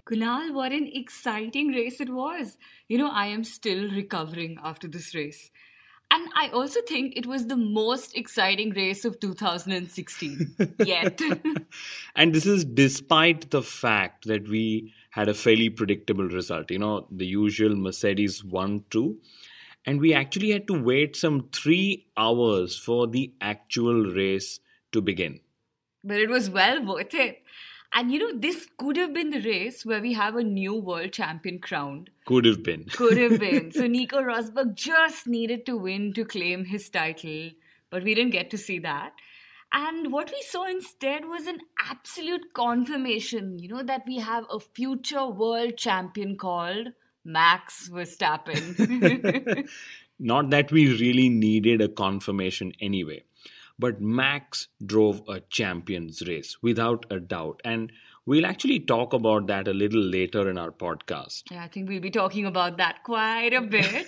Kunal, what an exciting race it was. I am still recovering after this race. And I also think it was the most exciting race of 2016 yet. And this is despite the fact that we had a fairly predictable result. The usual Mercedes 1-2. And we actually had to wait some 3 hours for the actual race to begin. But it was well worth it. And this could have been the race where we have a new world champion crowned. Could have been. Could have been. So Nico Rosberg just needed to win to claim his title. But we didn't get to see that. And what we saw instead was an absolute confirmation, that we have a future world champion called Max Verstappen. Not that we really needed a confirmation anyway. But Max drove a champion's race, without a doubt. And we'll actually talk about that a little later in our podcast. Yeah, I think we'll be talking about that quite a bit.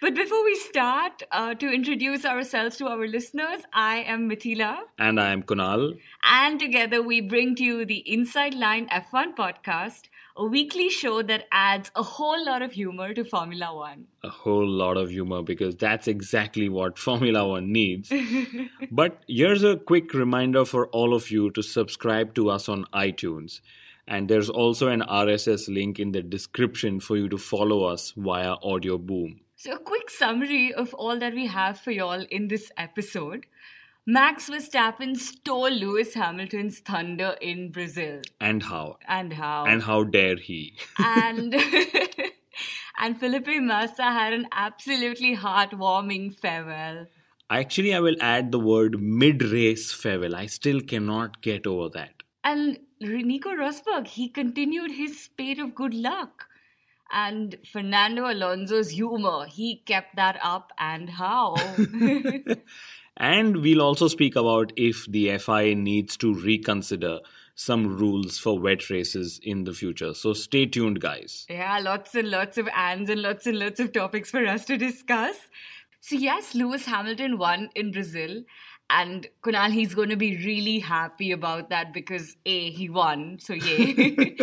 But before we start, to introduce ourselves to our listeners, I am Mithila. And I am Kunal. And together we bring to you the Inside Line F1 podcast, a weekly show that adds a whole lot of humor to Formula One. A whole lot of humor, because that's exactly what Formula One needs. But here's a quick reminder for all of you to subscribe to us on iTunes. And there's also an RSS link in the description for you to follow us via Audio Boom. So a quick summary of all that we have for y'all in this episode. Max Verstappen stole Lewis Hamilton's thunder in Brazil. And how? And how? And how dare he? And and Felipe Massa had an absolutely heartwarming farewell. Actually, I will add the word mid-race farewell. I still cannot get over that. And Nico Rosberg, he continued his spate of good luck. And Fernando Alonso's humour, he kept that up, and how? And we'll also speak about if the FIA needs to reconsider some rules for wet races in the future. So stay tuned, guys. Yeah, lots and lots of ands and lots of topics for us to discuss. So yes, Lewis Hamilton won in Brazil. And Kunal, he's going to be really happy about that because A, he won, so yay.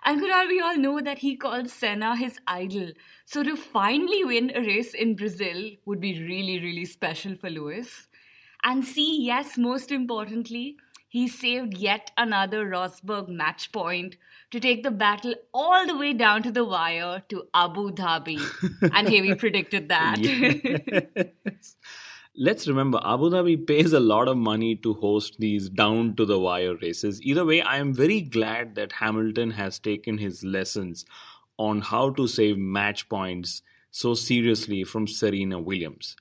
And Kunal, we all know that he called Senna his idol. So to finally win a race in Brazil would be really, really special for Lewis. And see, yes, most importantly, he saved yet another Rosberg match point to take the battle all the way down to the wire to Abu Dhabi. And here we predicted that. Yes. Let's remember, Abu Dhabi pays a lot of money to host these down-to-the-wire races. Either way, I am very glad that Hamilton has taken his lessons on how to save match points so seriously from Serena Williams.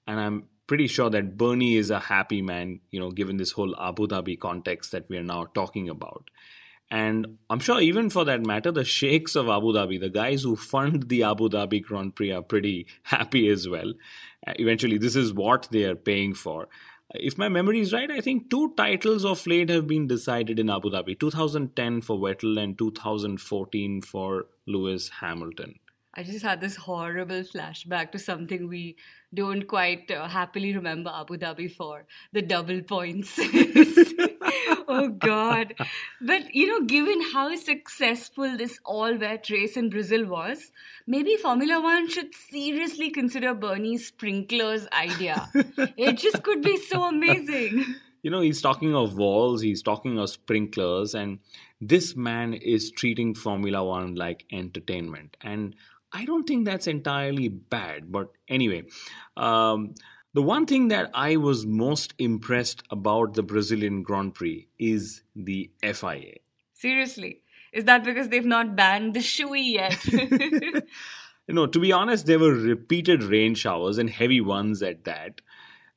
And I'm pretty sure that Bernie is a happy man, given this whole Abu Dhabi context that we are now talking about. And I'm sure even for that matter, the Sheikhs of Abu Dhabi, the guys who fund the Abu Dhabi Grand Prix, are pretty happy as well. Eventually, this is what they are paying for. If my memory is right, I think 2 titles of late have been decided in Abu Dhabi. 2010 for Vettel and 2014 for Lewis Hamilton. I just had this horrible flashback to something we don't quite happily remember Abu Dhabi for. The double points. Oh, God. But, given how successful this all-wet race in Brazil was, maybe Formula One should seriously consider Bernie's sprinklers idea. It just could be so amazing. He's talking of walls, he's talking of sprinklers, and this man is treating Formula One like entertainment. And I don't think that's entirely bad. But anyway, the one thing that I was most impressed about the Brazilian Grand Prix is the FIA. Seriously? Is that because they've not banned the shoey yet? To be honest, there were repeated rain showers and heavy ones at that.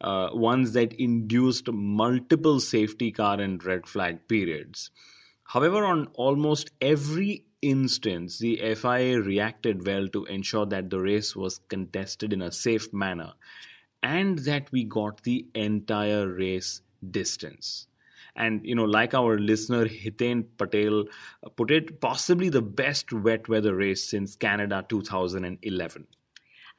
Ones that induced multiple safety car and red flag periods. However, on almost every instance, the FIA reacted well to ensure that the race was contested in a safe manner and that we got the entire race distance. And, like our listener Hiten Patel put it, possibly the best wet weather race since Canada 2011.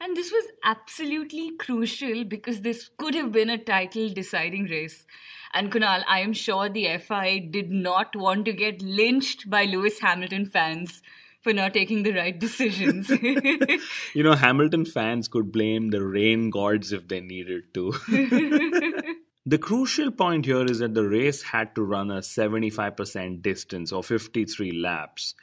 And this was absolutely crucial because this could have been a title deciding race. And Kunal, I am sure the FIA did not want to get lynched by Lewis Hamilton fans for not taking the right decisions. Hamilton fans could blame the rain gods if they needed to. The crucial point here is that the race had to run a 75% distance or 53 laps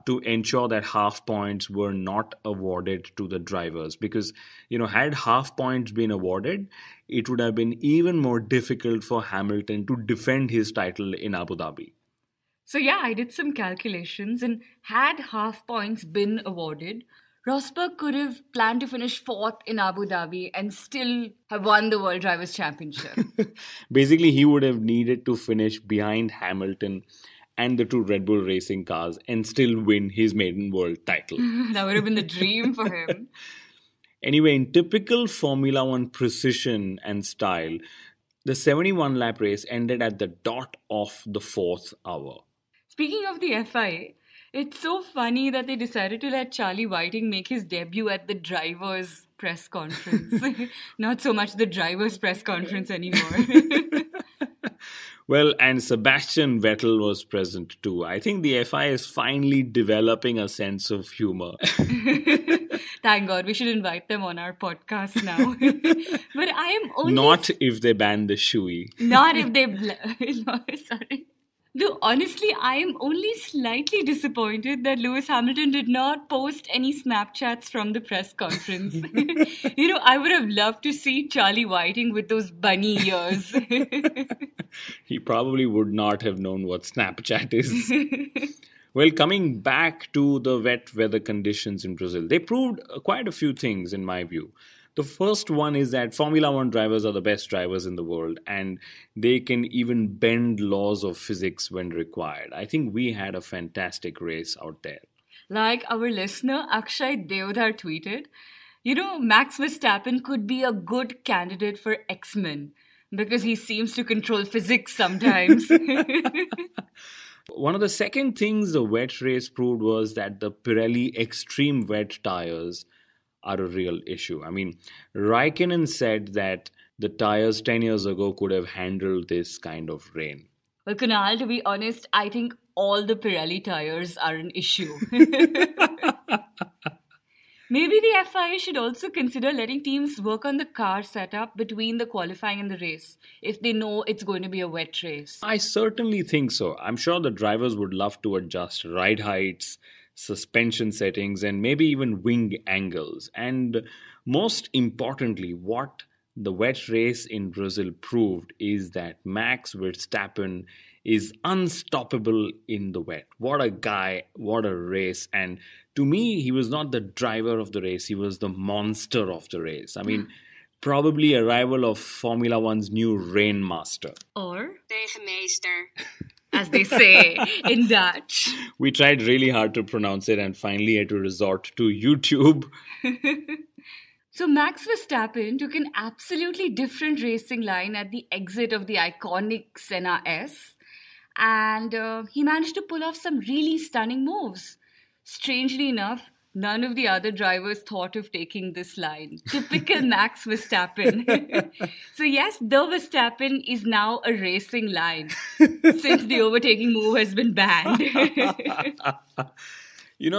to ensure that half points were not awarded to the drivers. Because, had half points been awarded, it would have been even more difficult for Hamilton to defend his title in Abu Dhabi. So yeah, I did some calculations, and had half points been awarded, Rosberg could have planned to finish fourth in Abu Dhabi and still have won the World Drivers' Championship. Basically, he would have needed to finish behind Hamilton and the two Red Bull racing cars and still win his maiden world title. That would have been the dream for him. Anyway, in typical Formula One precision and style, the 71-lap race ended at the dot of the fourth hour. Speaking of the FIA, it's so funny that they decided to let Charlie Whiting make his debut at the drivers' press conference. Not so much the drivers' press conference anymore. Well, and Sebastian Vettel was present too. I think the FIA is finally developing a sense of humour. Thank God, we should invite them on our podcast now. But I am only... Not if they ban the shoey. Not if they... No, sorry. Though honestly, I am only slightly disappointed that Lewis Hamilton did not post any Snapchats from the press conference. I would have loved to see Charlie Whiting with those bunny ears. He probably would not have known what Snapchat is. Well, coming back to the wet weather conditions in Brazil, they proved quite a few things in my view. The first one is that Formula One drivers are the best drivers in the world and they can even bend laws of physics when required. I think we had a fantastic race out there. Like our listener Akshay Deodhar tweeted, Max Verstappen could be a good candidate for X-Men because he seems to control physics sometimes. One of the second things the wet race proved was that the Pirelli extreme wet tires are a real issue. I mean, Raikkonen said that the tires 10 years ago could have handled this kind of rain. Well, Kunal, to be honest, I think all the Pirelli tires are an issue. Maybe the FIA should also consider letting teams work on the car setup between the qualifying and the race, if they know it's going to be a wet race. I certainly think so. I'm sure the drivers would love to adjust ride heights, suspension settings, and maybe even wing angles. And most importantly, what the wet race in Brazil proved is that Max Verstappen is unstoppable in the wet. What a guy, what a race. And to me, he was not the driver of the race, he was the monster of the race. I mean, probably a rival of Formula One's new Rain Master. Or Tegenmeester, as they say in Dutch. We tried really hard to pronounce it and finally had to resort to YouTube. So Max Verstappen took an absolutely different racing line at the exit of the iconic Senna S, and he managed to pull off some really stunning moves. Strangely enough, none of the other drivers thought of taking this line. Typical Max Verstappen. So yes, the Verstappen is now a racing line since the overtaking move has been banned.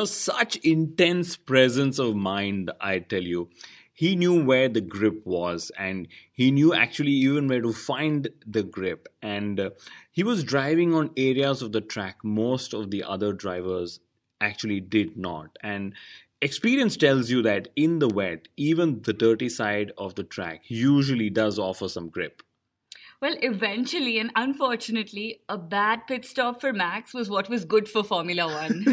Such intense presence of mind, I tell you. He knew where the grip was and he knew actually even where to find the grip. And he was driving on areas of the track most of the other drivers actually did not. And experience tells you that in the wet, even the dirty side of the track usually does offer some grip. Well, eventually and unfortunately, a bad pit stop for Max was what was good for Formula One.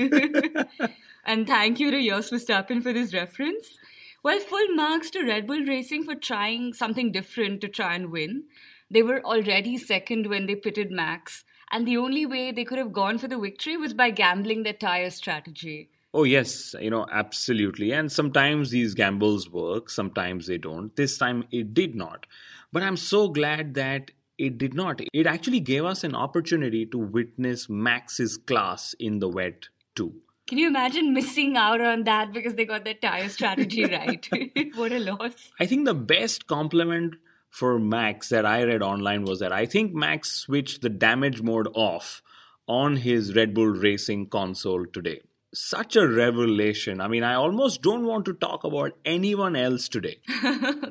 And thank you to Jos Verstappen for this reference. Well, full marks to Red Bull Racing for trying something different to try and win. They were already second when they pitted Max, and the only way they could have gone for the victory was by gambling their tyre strategy. Oh, yes, absolutely. And sometimes these gambles work, sometimes they don't. This time it did not. But I'm so glad that it did not. It actually gave us an opportunity to witness Max's class in the wet too. Can you imagine missing out on that because they got their tire strategy right? What a loss. I think the best compliment for Max that I read online was that I think Max switched the damage mode off on his Red Bull Racing console today. Such a revelation. I mean, I almost don't want to talk about anyone else today.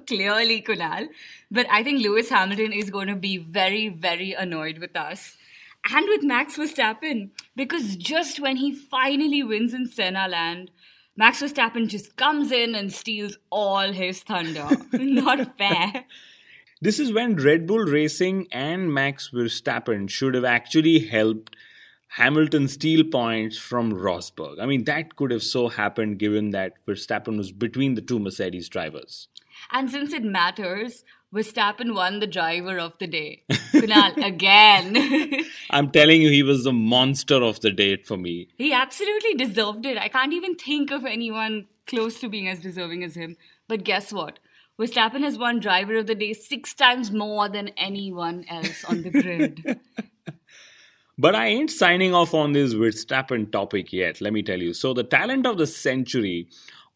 Clearly, Kunal. But I think Lewis Hamilton is going to be very, very annoyed with us. And with Max Verstappen. Because just when he finally wins in Senna land, Max Verstappen just comes in and steals all his thunder. Not fair. This is when Red Bull Racing and Max Verstappen should have actually helped Hamilton steal points from Rosberg. I mean, that could have so happened given that Verstappen was between the two Mercedes drivers. And since it matters, Verstappen won the driver of the day. Kunal, again. I'm telling you, he was the monster of the day for me. He absolutely deserved it. I can't even think of anyone close to being as deserving as him. But guess what? Verstappen has won driver of the day 6 times more than anyone else on the grid. But I ain't signing off on this Verstappen topic yet, let me tell you. So the talent of the century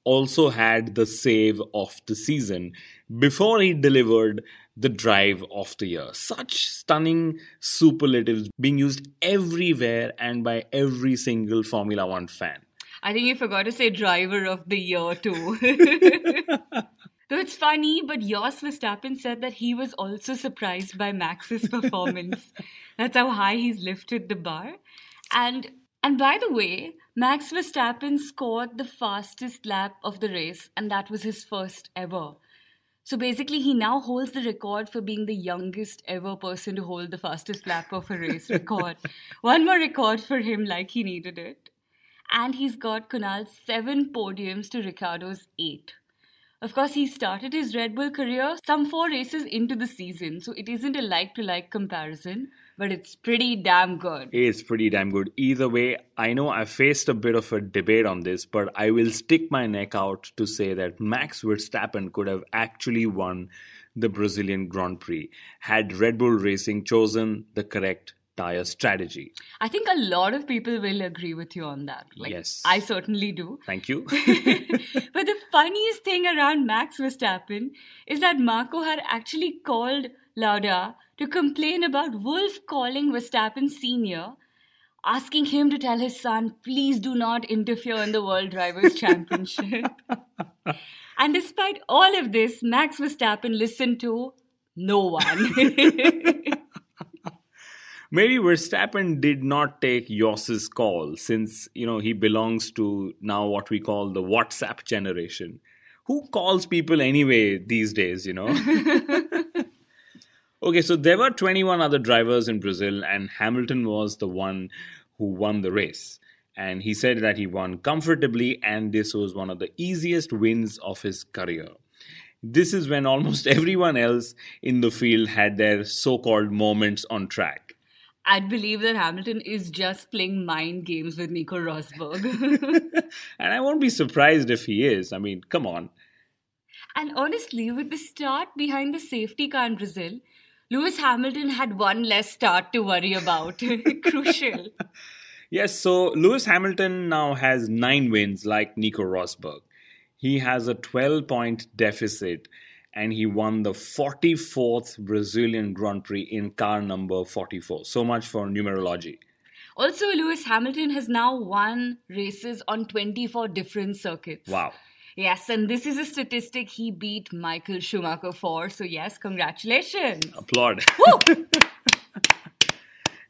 also had the save of the season before he delivered the drive of the year. Such stunning superlatives being used everywhere and by every single Formula One fan. I think you forgot to say driver of the year too. Though it's funny, but Jos Verstappen said that he was also surprised by Max's performance. That's how high he's lifted the bar. And by the way, Max Verstappen scored the fastest lap of the race, and that was his first ever. So basically, he now holds the record for being the youngest ever person to hold the fastest lap of a race record. One more record for him, like he needed it. And he's got Kunal's 7 podiums to Ricciardo's 8. Of course, he started his Red Bull career some 4 races into the season, so it isn't a like-to-like comparison, but it's pretty damn good. It's pretty damn good. Either way, I know I faced a bit of a debate on this, but I will stick my neck out to say that Max Verstappen could have actually won the Brazilian Grand Prix had Red Bull Racing chosen the correct tire strategy. I think a lot of people will agree with you on that. Yes. I certainly do. Thank you. But the funniest thing around Max Verstappen is that Marco had actually called Lauda to complain about Wolf calling Verstappen Sr., asking him to tell his son, please do not interfere in the World Drivers' Championship. And despite all of this, Max Verstappen listened to no one. Maybe Verstappen did not take Jos's call since, he belongs to now what we call the WhatsApp generation. Who calls people anyway these days, Okay, so there were 21 other drivers in Brazil and Hamilton was the one who won the race. And he said that he won comfortably and this was one of the easiest wins of his career. This is when almost everyone else in the field had their so-called moments on track. I'd believe that Hamilton is just playing mind games with Nico Rosberg. And I won't be surprised if he is. I mean, come on. And honestly, with the start behind the safety car in Brazil, Lewis Hamilton had one less start to worry about. Crucial. Yes, so Lewis Hamilton now has 9 wins like Nico Rosberg. He has a 12-point deficit and he won the 44th Brazilian Grand Prix in car number 44. So much for numerology. Also, Lewis Hamilton has now won races on 24 different circuits. Wow. Yes, and this is a statistic he beat Michael Schumacher for. So yes, congratulations. Applaud. Woo!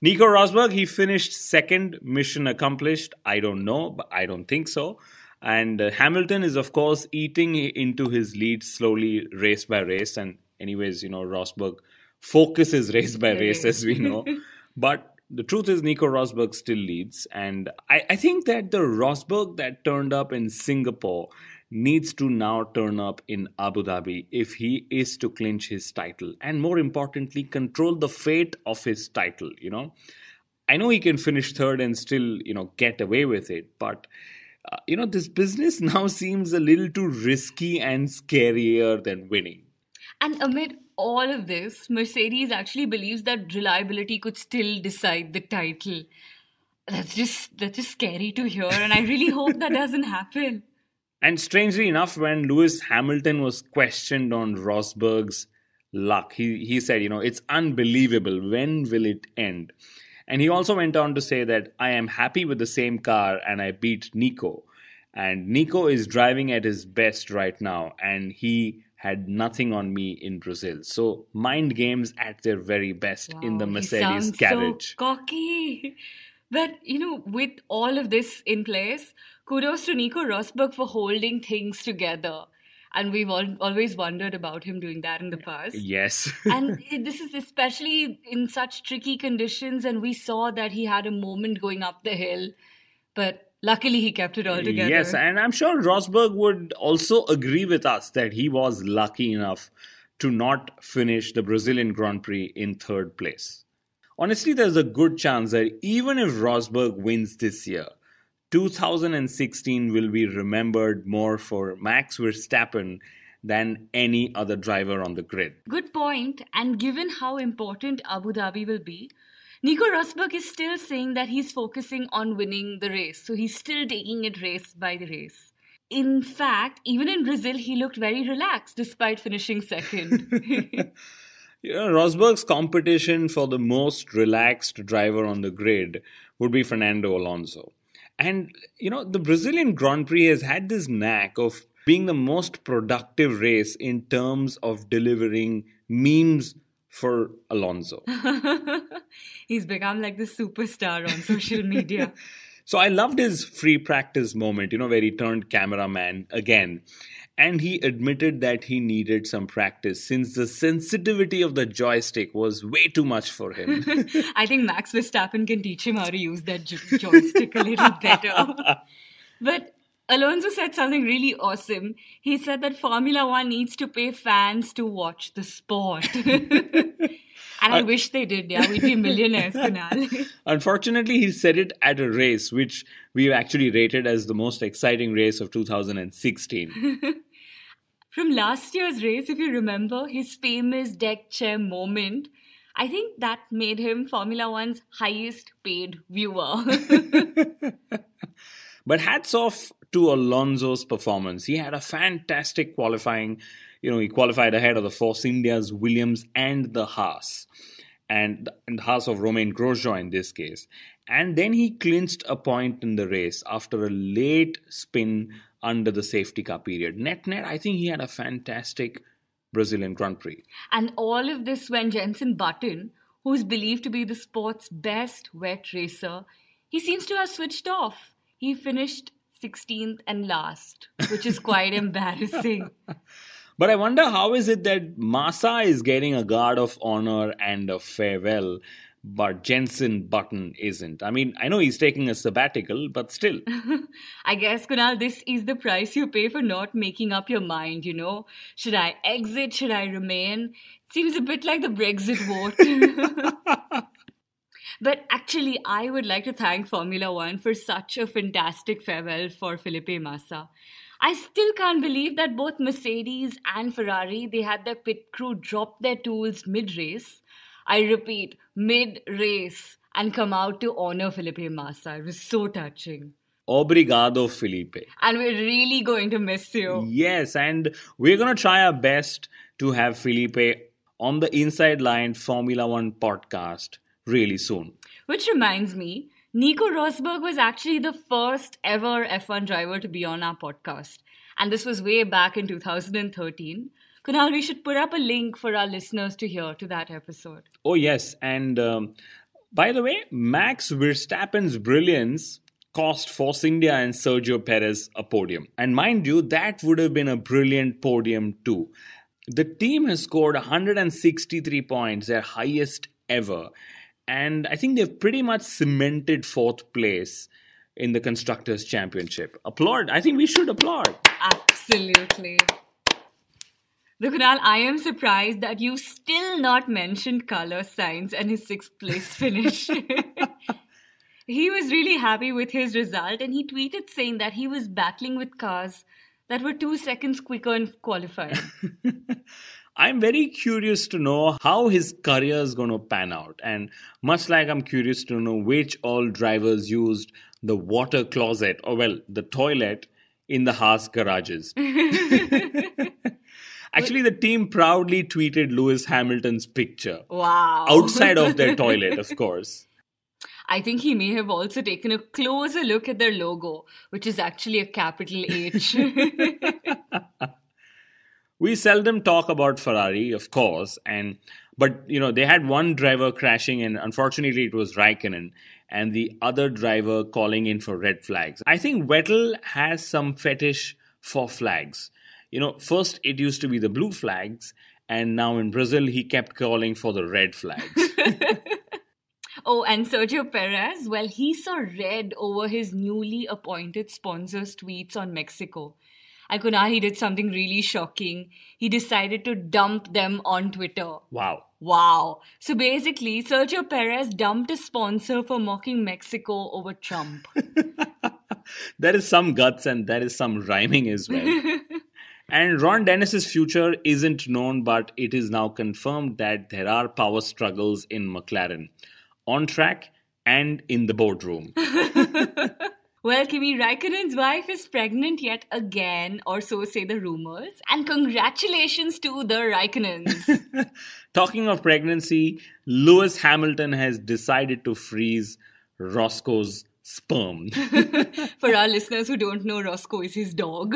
Nico Rosberg, he finished 2nd, mission accomplished. I don't know, but I don't think so. And Hamilton is, of course, eating into his lead slowly, race by race. And anyways, Rosberg focuses race by race, as we know. But the truth is, Nico Rosberg still leads. And I think that the Rosberg that turned up in Singapore needs to now turn up in Abu Dhabi if he is to clinch his title. And more importantly, control the fate of his title, I know he can finish 3rd and still, get away with it. But this business now seems a little too risky and scarier than winning. And amid all of this, Mercedes actually believes that reliability could still decide the title. That's just scary to hear, and I really hope that doesn't happen. And strangely enough, when Lewis Hamilton was questioned on Rosberg's luck, he said, it's unbelievable. When will it end? And he also went on to say that I am happy with the same car and I beat Nico. And Nico is driving at his best right now, and he had nothing on me in Brazil. So mind games at their very best in the Mercedes garage. So cocky. But, with all of this in place, kudos to Nico Rosberg for holding things together. And we've always wondered about him doing that in the past. Yes. And this is especially in such tricky conditions. And we saw that he had a moment going up the hill. But luckily, he kept it all together. Yes, and I'm sure Rosberg would also agree with us that he was lucky enough to not finish the Brazilian Grand Prix in third place. Honestly, there's a good chance that even if Rosberg wins this year, 2016 will be remembered more for Max Verstappen than any other driver on the grid. Good point. And given how important Abu Dhabi will be, Nico Rosberg is still saying that he's focusing on winning the race. So he's still taking it race by the race. In fact, even in Brazil, he looked very relaxed despite finishing second. Rosberg's competition for the most relaxed driver on the grid would be Fernando Alonso. And, the Brazilian Grand Prix has had this knack of being the most productive race in terms of delivering memes for Alonso. He's become like the superstar on social media. So I loved his free practice moment, where he turned cameraman again. And he admitted that he needed some practice since the sensitivity of the joystick was way too much for him. I think Max Verstappen can teach him how to use that joystick a little better. But Alonso said something really awesome. He said that Formula One needs to pay fans to watch the sport. And I wish they did, yeah. We'd be millionaires, Kunal. Unfortunately, he said it at a race which we actually rated as the most exciting race of 2016. From last year's race, if you remember, his famous deck chair moment, I think that made him Formula One's highest paid viewer. But hats off to Alonso's performance. He had a fantastic qualifying. He qualified ahead of the Force India's Williams and the Haas. And the Haas of Romain Grosjean in this case. And then he clinched a point in the race after a late spin under the safety car period. Net, I think he had a fantastic Brazilian Grand Prix. And all of this when Jenson Button, who's believed to be the sport's best wet racer, he seems to have switched off. He finished 16th and last, which is quite embarrassing. But I wonder how is it that Massa is getting a guard of honor and a farewell, but Jenson Button isn't. I mean, I know he's taking a sabbatical, but still. I guess, Kunal, this is the price you pay for not making up your mind, Should I exit? Should I remain? It seems a bit like the Brexit vote. But actually, I would like to thank Formula One for such a fantastic farewell for Felipe Massa. I still can't believe that both Mercedes and Ferrari, they had their pit crew drop their tools mid-race. I repeat, mid-race, and come out to honor Felipe Massa. It was so touching. Obrigado, Felipe. And we're really going to miss you. Yes, and we're going to try our best to have Felipe on the Inside Line Formula One podcast really soon. Which reminds me, Nico Rosberg was actually the first ever F1 driver to be on our podcast. And this was way back in 2013. Kunal, we should put up a link for our listeners to hear to that episode. Oh, yes. And by the way, Max Verstappen's brilliance cost Force India and Sergio Perez a podium. And mind you, that would have been a brilliant podium too. The team has scored 163 points, their highest ever. And I think they've pretty much cemented fourth place in the Constructors' Championship. Applaud. I think we should applaud. Absolutely. Look, Kunal, I am surprised that you still not mentioned Carlos Sainz and his 6th place finish. He was really happy with his result and he tweeted saying that he was battling with cars that were 2 seconds quicker in qualifying. I'm very curious to know how his career is going to pan out. And much like I'm curious to know which all drivers used the water closet, or well, the toilet in the Haas garages. Actually, the team proudly tweeted Lewis Hamilton's picture. Wow. Outside of their toilet, of course. I think he may have also taken a closer look at their logo, which is actually a capital H. We seldom talk about Ferrari, of course, but they had one driver crashing, and unfortunately it was Raikkonen, and the other driver calling in for red flags. I think Vettel has some fetish for flags. First it used to be the blue flags, and now in Brazil he kept calling for the red flags. Oh, and Sergio Perez, well, he saw red over his newly appointed sponsors' tweets on Mexico. And Kunal, he did something really shocking. He decided to dump them on Twitter. Wow. So basically, Sergio Perez dumped a sponsor for mocking Mexico over Trump. There is some guts and there is some rhyming as well. And Ron Dennis's future isn't known, but it is now confirmed that there are power struggles in McLaren, on track and in the boardroom. Well, Kimi Raikkonen's wife is pregnant yet again, or so say the rumors. And congratulations to the Raikkonens. Talking of pregnancy, Lewis Hamilton has decided to freeze Roscoe's sperm. For our listeners who don't know, Roscoe is his dog.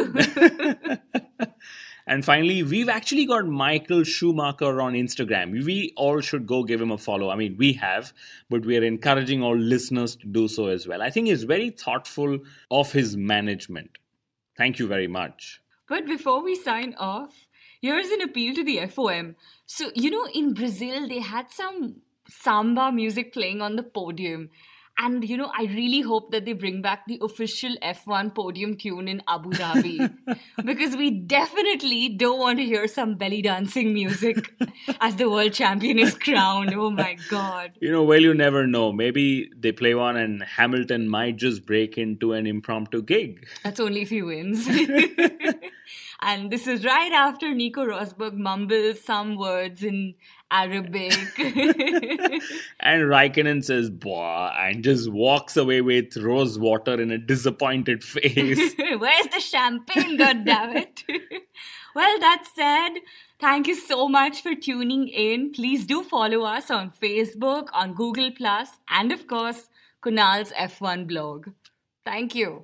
And finally, we've actually got Michael Schumacher on Instagram. We all should go give him a follow. I mean, we have, but we are encouraging all listeners to do so as well. I think he's very thoughtful of his management. Thank you very much. But before we sign off, here's an appeal to the FOM. So, in Brazil, they had some samba music playing on the podium. And, I really hope that they bring back the official F1 podium tune in Abu Dhabi. Because we definitely don't want to hear some belly dancing music as the world champion is crowned. Oh my God. Well, you never know. Maybe they play one and Hamilton might just break into an impromptu gig. That's only if he wins. And this is right after Nico Rosberg mumbles some words in Arabic. And Raikkonen says, "Boah," and just walks away with rose water in a disappointed face. Where's the champagne, goddammit? Well, that said, thank you so much for tuning in. Please do follow us on Facebook, on Google+, and of course, Kunal's F1 blog. Thank you.